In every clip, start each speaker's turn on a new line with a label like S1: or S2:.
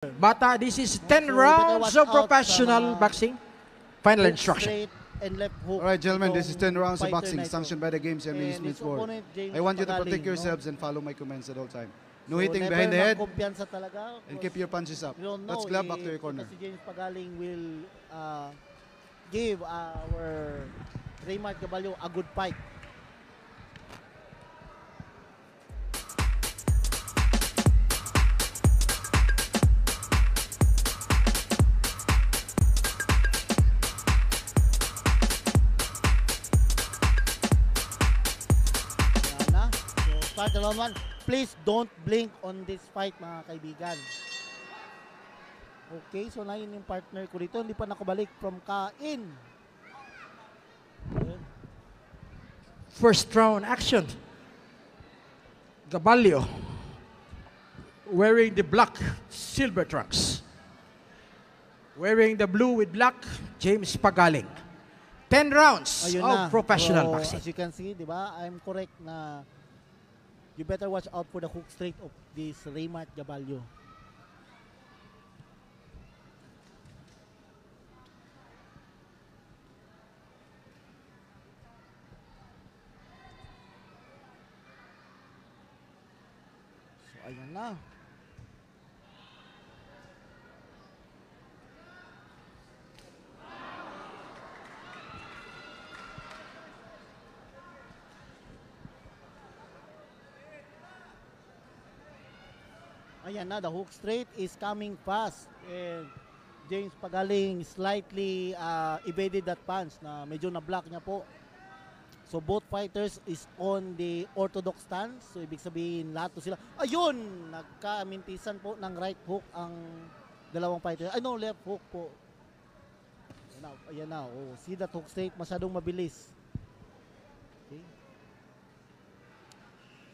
S1: Bata, this is 10
S2: So,
S1: rounds
S2: watch
S1: of
S2: out
S1: professional
S2: sa mga
S1: boxing. Final
S2: hook
S1: instruction.
S2: straight and left hook.
S3: Alright, gentlemen, this is 10
S2: Itong
S3: rounds of
S2: fighter
S3: boxing
S2: na ito.
S3: sanctioned by the Games and
S2: And
S3: Amusements
S2: his
S3: Board.
S2: opponent, James
S3: I want you to
S2: Pagaling,
S3: protect
S2: no?
S3: yourselves and follow my commands at all time. No
S2: So,
S3: hitting
S2: never
S3: behind the head
S2: magkumpiyansa talaga.
S3: and keep your punches up.
S2: You don't know
S3: Let's glove back
S2: if
S3: to your corner.
S2: ito si James Pagaling will give our Raymart Gaballo a good fight. Yan na. So, start the round 1. Please don't blink on this fight, mga kaibigan. Okay, so na yun yung partner ko dito. Hindi pa nakabalik from Kain. Ayun.
S1: First round action. Gaballo wearing the black silver trunks. Wearing the blue with black, James Pagaling. 10 rounds
S2: Ayun
S1: of
S2: na.
S1: professional
S2: So,
S1: boxing.
S2: as you can see, di ba? I'm correct na you better watch out for the hook straight of this Raymart Gaballo. So, ayun na. Ayan na, the hook straight is coming fast. And James Pagaling slightly evaded that punch na medyo na-block niya po. So both fighters is on the orthodox stance. So ibig sabihin lahat to sila. Ayun! Nagka-mintisan po ng right hook ang dalawang fighter. Ay no, left hook po. Ayan na. Oh, see that hook straight, masyadong mabilis. Okay.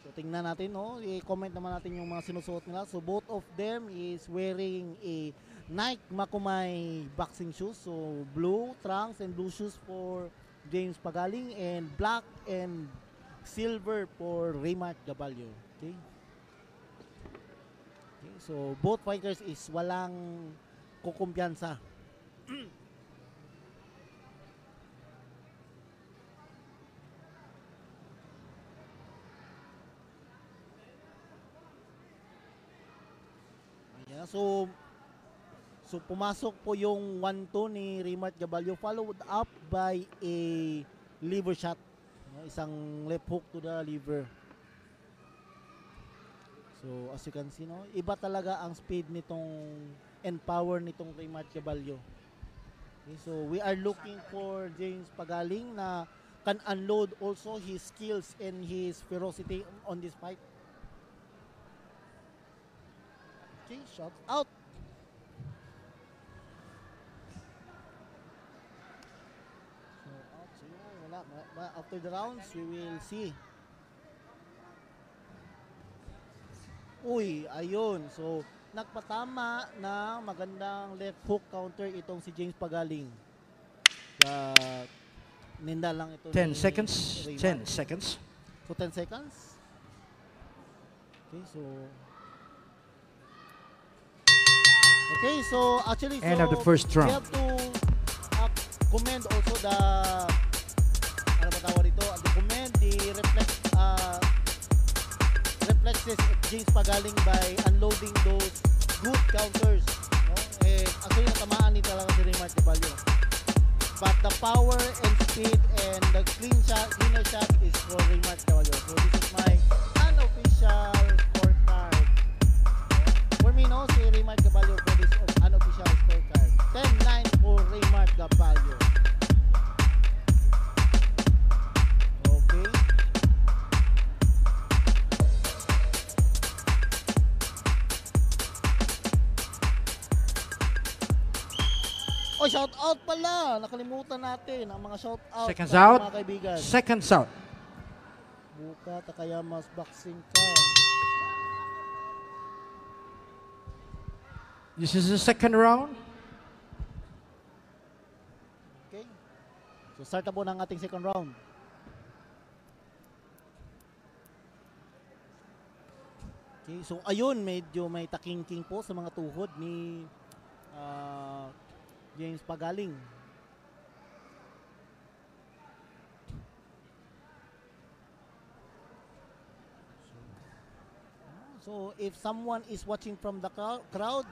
S2: So tingnan natin, no? I-comment naman natin yung mga sinusuot nila. So both of them is wearing a Nike Makumay boxing shoes. So blue trunks and blue shoes for James Pagaling and black and silver for Raymart Gaballo. Okay? Okay, so both fighters is walang kukumpiyansa. Ayan, so pumasok po yung 1-2 ni Raymart Gaballo, followed up by a liver shot. No, isang left hook to the liver. So as you can see, no, iba talaga ang speed nitong and power nitong Raymart Gaballo. Okay, so we are looking for James Pagaling na can unload also his skills and his ferocity on this fight. Okay, shot out. After the rounds, we will see. Uy, ayun. So, nagpatama na magandang left hook counter itong si James Pagaling. Ninda lang ito
S1: 10
S2: ni
S1: seconds.
S2: Raymart.
S1: 10 seconds.
S2: So, 10 seconds. Okay, so actually,
S1: End of the first
S2: we
S1: round.
S2: have to commend also the ano ba tawag dito? Commend the reflexes of James Pagaling by unloading those good counters. No? And actually, natamaan din talaga si Raymart Gaballo. But the power and speed and the cleaner shot is for Raymart Gaballo. So this is my unofficial scorecard. For me, no, si Raymart Gaballo for this unofficial scorecard. 10-9 for Raymart Gaballo. Okay. Oh, shout out pala. Nakalimutan natin ang mga shout out.
S1: Seconds out.
S2: Mga kaibigan.
S1: Seconds out.
S2: Buka Takayamas boxing ka.
S1: This is the second round.
S2: Okay. So start na po ng ating second round. Okay, so ayun, medyo may takingking po sa mga tuhod ni James Pagaling. So if someone is watching from the crowd,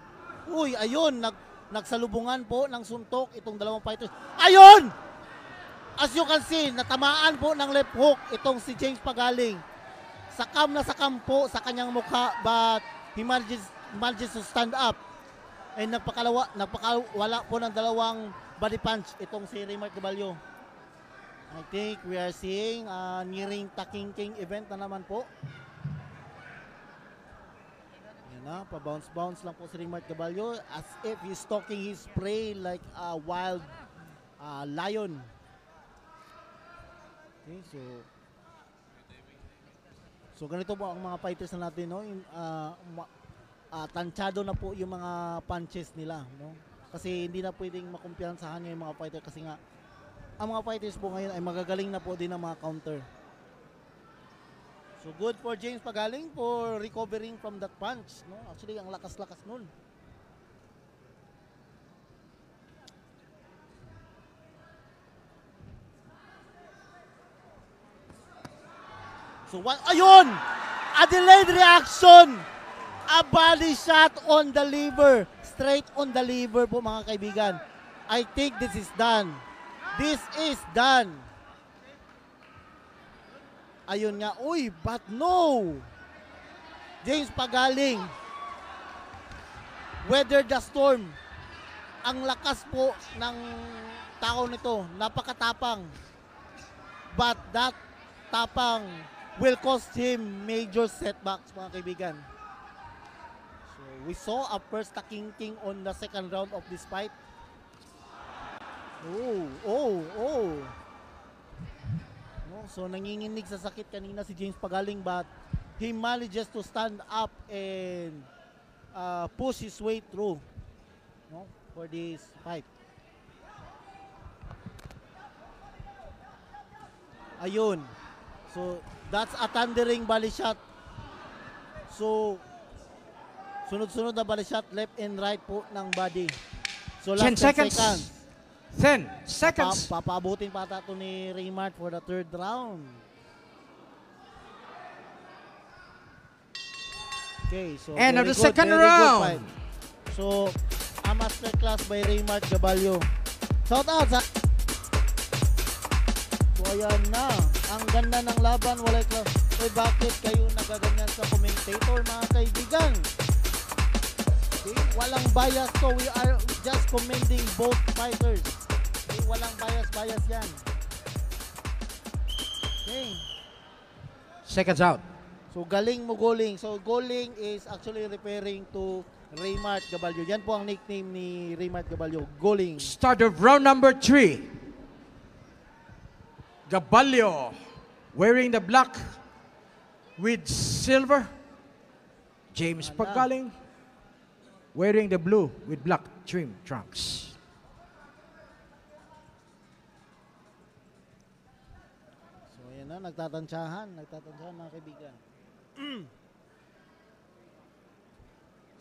S2: uy, ayun, nagsalubungan po ng suntok itong dalawang fighters. Ayun! As you can see, natamaan po ng left hook itong si James Pagaling. Sakam na sakam po sa kanyang mukha, but he manages to stand up. And nagpakawala po ng dalawang body punch itong si Raymart Gaballo. I think we are seeing a nearing takingking event na naman po. Yan na, pa-bounce-bounce lang po si Raymart Gaballo as if he's stalking his prey like a wild lion. Okay, so ganito po ang mga fighters na natin, no? Tansyado na po yung mga punches nila, no? Kasi hindi na pwedeng makumpiyansahan yung mga fighter kasi nga ang mga fighters po ngayon ay magagaling na po din ang mga counter. So good for James Pagaling for recovering from that punch, no? Actually ang lakas-lakas nun. So what? Ayun! A delayed reaction! A body shot on the liver. Straight on the liver po mga kaibigan. I think this is done. This is done. Ayun nga. Uy, but no! James Pagaling. Weather the storm. Ang lakas po ng tao nito. Napakatapang. But that tapang will cost him major setbacks mga kaibigan. So we saw a first takingking on the second round of this fight. Oh. No, so nanginginig sa sakit kanina si James Pagaling, but he manages to stand up and push his way through, no, for this fight. Ayun. So that's a thundering body shot. So sunod-sunod na body shot left and right po ng body. So last
S1: 10 seconds. 10 seconds.
S2: Papaabutin pa ata ito ni Raymart for the third round. Okay, so
S1: End of the
S2: very good,
S1: second
S2: very good
S1: round.
S2: fight. So a masterclass by Raymart Gaballo. Shout out sa... So ayan na. Ang ganda ng laban. Walay class. Eh bakit kayo nagaganyan sa commentator mga kaibigan? Okay, walang bias, so we are just commending both fighters. Okay, walang bias yan. Okay.
S1: Seconds out.
S2: So galing mo goling. So goling is actually referring to Raymart Gaballo. Yan po ang nickname ni Raymart Gaballo. Goling.
S1: Start of round number 3. Gaballo wearing the black with silver. James Pagaling wearing the blue with black trim trunks.
S2: So ayan na, nagtatansyahan mga kaibigan.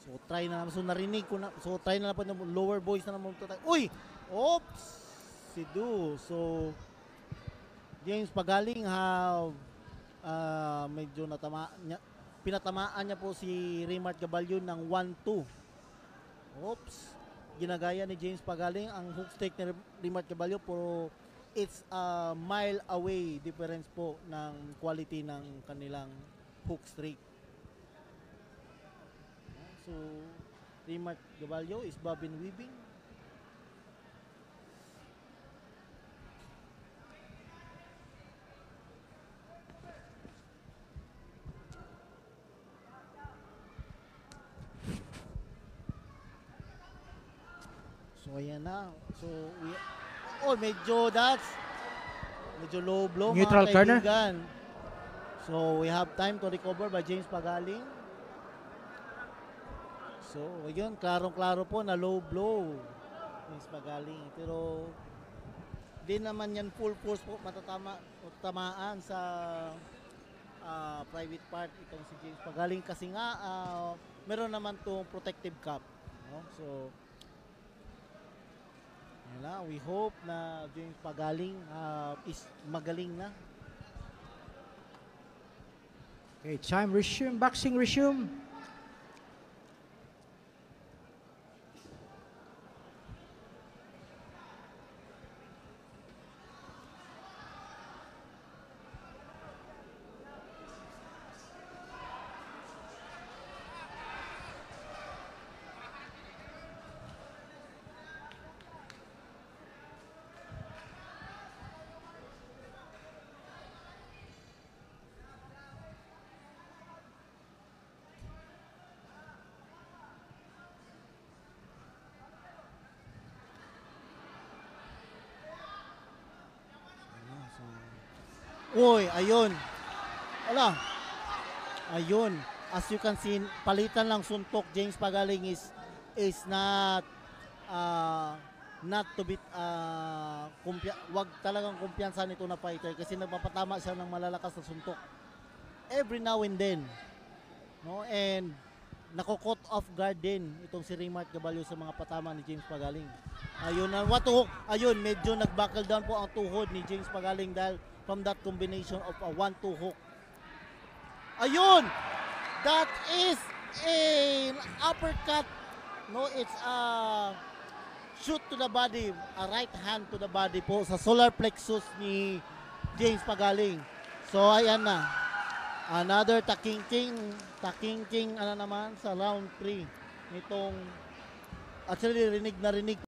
S2: So try na naman, so narinig ko na, so try na naman yung lower voice na naman. Uy! Oops! Sidu. So James Pagaling have medyo pinatamaan niya po si Raymart Gaballo ng 1-2. Oops. Ginagaya ni James Pagaling ang hook stake ni Raymart Gaballo, pero it's a mile away difference po ng quality ng kanilang hook streak. So Raymart Gaballo is bobbin weaving. So ayan na. So medyo low blow
S1: Neutral
S2: mga
S1: corner.
S2: kaibigan. So we have time to recover by James Pagaling. So ayun, klarong-klaro po na low blow James Pagaling. Pero di naman yan full force po tamaan sa private part itong si James Pagaling kasi nga meron naman tong protective cap, no? So yun na, we hope na James Pagaling is magaling na.
S1: Okay, time resume, boxing resume.
S2: Uy, ayun. Wala. Ayun. As you can see, palitan lang suntok. James Pagaling is not to be wag talagang kumpiyansa nito na fighter kasi nagpapatama siya ng malalakas na suntok every now and then, no? And nako-caught off guard din itong si Raymart Gabalio sa mga patama ni James Pagaling. Ayun na, what hook. Ayun, medyo nag-buckle down po ang tuhod ni James Pagaling dahil from that combination of a 1-2 hook. Ayun! That is an uppercut. No, it's a shoot to the body, a right hand to the body po sa solar plexus ni James Pagaling. So ayan na. Another taking ano naman sa round 3 nitong actually rinig